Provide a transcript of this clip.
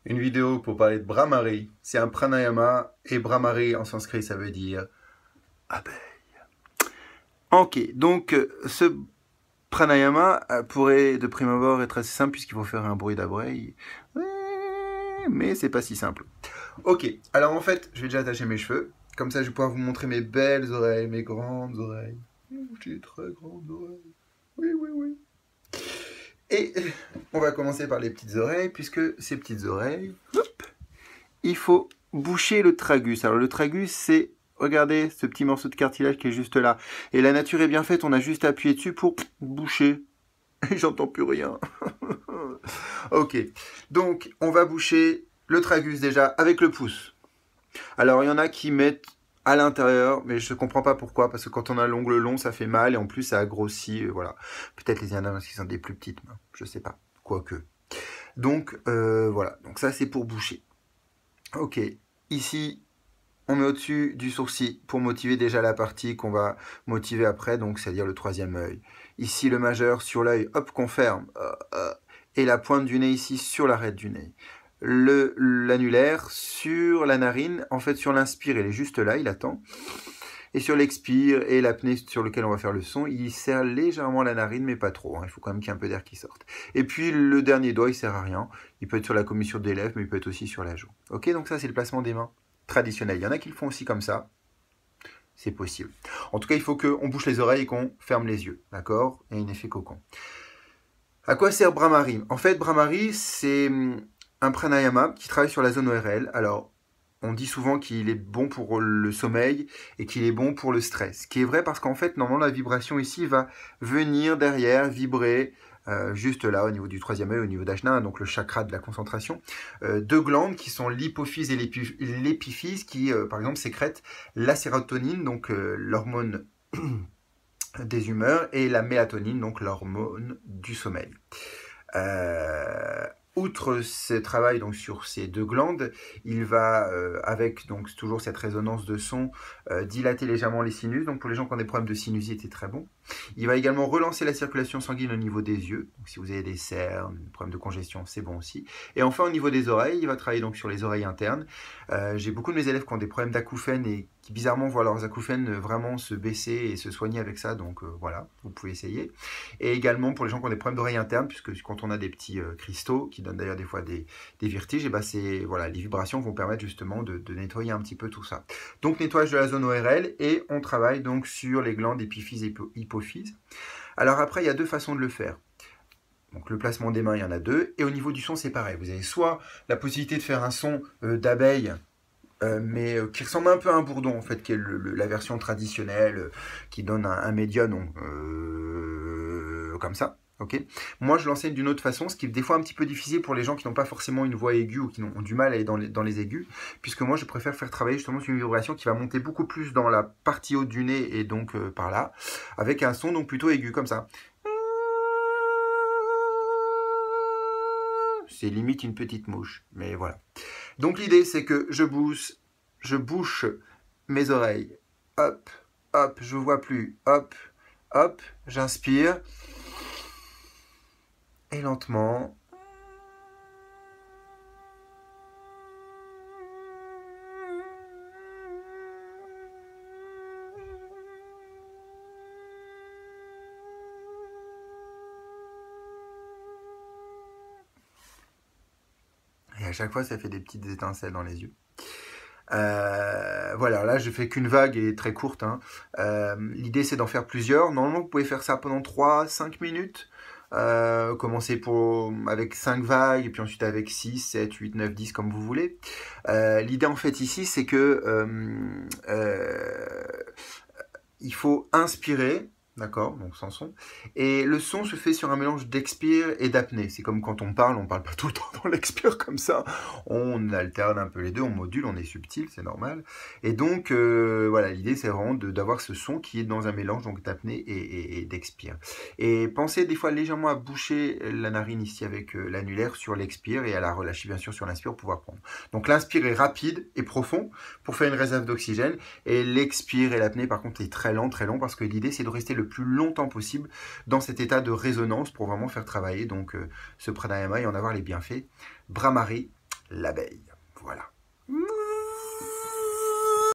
Une vidéo pour parler de Brahmari. C'est un pranayama et Brahmari en sanskrit ça veut dire abeille. Ok, donc ce pranayama pourrait de prime abord être assez simple puisqu'il faut faire un bruit d'abeille. Mais c'est pas si simple. Ok, alors en fait, je vais déjà attacher mes cheveux. Comme ça, je vais pouvoir vous montrer mes belles oreilles, mes grandes oreilles. J'ai très grandes oreilles. Oui, oui, oui. Et on va commencer par les petites oreilles, puisque ces petites oreilles, hop, il faut boucher le tragus. Alors le tragus, c'est, regardez, ce petit morceau de cartilage qui est juste là. Et la nature est bien faite, on a juste appuyé dessus pour boucher. Et j'entends plus rien. Ok, donc on va boucher le tragus déjà avec le pouce. Alors il y en a qui mettent à l'intérieur, mais je ne comprends pas pourquoi, parce que quand on a l'ongle long, ça fait mal, et en plus ça grossit, voilà. Peut-être les Indiens, parce qu'ils ont des plus petites mains, je sais pas, quoique. Donc voilà, donc ça c'est pour boucher. Ok, ici, on met au-dessus du sourcil pour motiver déjà la partie qu'on va motiver après, donc c'est-à-dire le troisième œil. Ici le majeur sur l'œil, hop, qu'on ferme, et la pointe du nez ici sur l'arête du nez. L'annulaire sur la narine, en fait sur l'inspire, il est juste là, il attend. Et sur l'expire et l'apnée sur lequel on va faire le son, il serre légèrement la narine, mais pas trop. Hein. Il faut quand même qu'il y ait un peu d'air qui sorte. Et puis le dernier doigt, il sert à rien. Il peut être sur la commissure des lèvres, mais il peut être aussi sur la joue. Ok, donc ça c'est le placement des mains traditionnel. Il y en a qui le font aussi comme ça. C'est possible. En tout cas, il faut qu'on bouche les oreilles et qu'on ferme les yeux. D'accord? Et un effet cocon. À quoi sert Brahmari? En fait, Brahmari, c'est un pranayama qui travaille sur la zone ORL. Alors, on dit souvent qu'il est bon pour le sommeil et qu'il est bon pour le stress. Ce qui est vrai parce qu'en fait, normalement, la vibration ici va venir derrière, vibrer, juste là, au niveau du troisième œil, au niveau d'Ajna, donc le chakra de la concentration. Deux glandes qui sont l'hypophyse et l'épiphyse qui, par exemple, sécrètent la sérotonine, donc l'hormone des humeurs, et la mélatonine, donc l'hormone du sommeil. Outre ce travail donc sur ces deux glandes, il va, avec donc toujours cette résonance de son, dilater légèrement les sinus. Donc pour les gens qui ont des problèmes de sinusite, c'est très bon. Il va également relancer la circulation sanguine au niveau des yeux. Donc si vous avez des cernes, des problèmes de congestion, c'est bon aussi. Et enfin au niveau des oreilles, il va travailler donc sur les oreilles internes. J'ai beaucoup de mes élèves qui ont des problèmes d'acouphènes et qui bizarrement voient leurs acouphènes vraiment se baisser et se soigner avec ça. Donc voilà, vous pouvez essayer. Et également pour les gens qui ont des problèmes d'oreilles internes, puisque quand on a des petits cristaux qui donnent d'ailleurs des fois des vertiges, et ben c'est voilà, les vibrations vont permettre justement de nettoyer un petit peu tout ça. Donc nettoyage de la zone ORL et on travaille donc sur les glandes épiphyse et hypophyse. Alors après, il y a deux façons de le faire. Donc le placement des mains, il y en a deux. Et au niveau du son, c'est pareil. Vous avez soit la possibilité de faire un son d'abeille, mais qui ressemble un peu à un bourdon, en fait, qui est la version traditionnelle, qui donne un médium comme ça. Okay. Moi, je l'enseigne d'une autre façon, ce qui est des fois un petit peu difficile pour les gens qui n'ont pas forcément une voix aiguë ou qui ont du mal à aller dans les aigus, puisque moi, je préfère faire travailler justement sur une vibration qui va monter beaucoup plus dans la partie haute du nez et donc par là, avec un son donc plutôt aigu, comme ça. C'est limite une petite mouche, mais voilà. Donc l'idée, c'est que je bouche mes oreilles. Hop, hop, je ne vois plus. Hop, hop, j'inspire. Et lentement. Et à chaque fois, ça fait des petites étincelles dans les yeux. Voilà, là je fais qu'une vague et très courte. Hein. L'idée c'est d'en faire plusieurs. Normalement vous pouvez faire ça pendant 3-5 minutes. Commencez avec 5 vagues et puis ensuite avec 6, 7, 8, 9, 10 comme vous voulez. L'idée en fait ici c'est que il faut inspirer. D'accord, donc sans son. Et le son se fait sur un mélange d'expire et d'apnée. C'est comme quand on parle pas tout le temps dans l'expire comme ça. On alterne un peu les deux, on module, on est subtil, c'est normal. Et donc, voilà, l'idée c'est vraiment d'avoir ce son qui est dans un mélange d'apnée et d'expire. Et pensez des fois légèrement à boucher la narine ici avec l'annulaire sur l'expire et à la relâcher bien sûr sur l'inspire pour pouvoir prendre. Donc l'inspire est rapide et profond pour faire une réserve d'oxygène. Et l'expire et l'apnée par contre est très lent parce que l'idée c'est de rester le plus longtemps possible dans cet état de résonance pour vraiment faire travailler donc ce pranayama et en avoir les bienfaits. Brahmari, l'abeille. Voilà.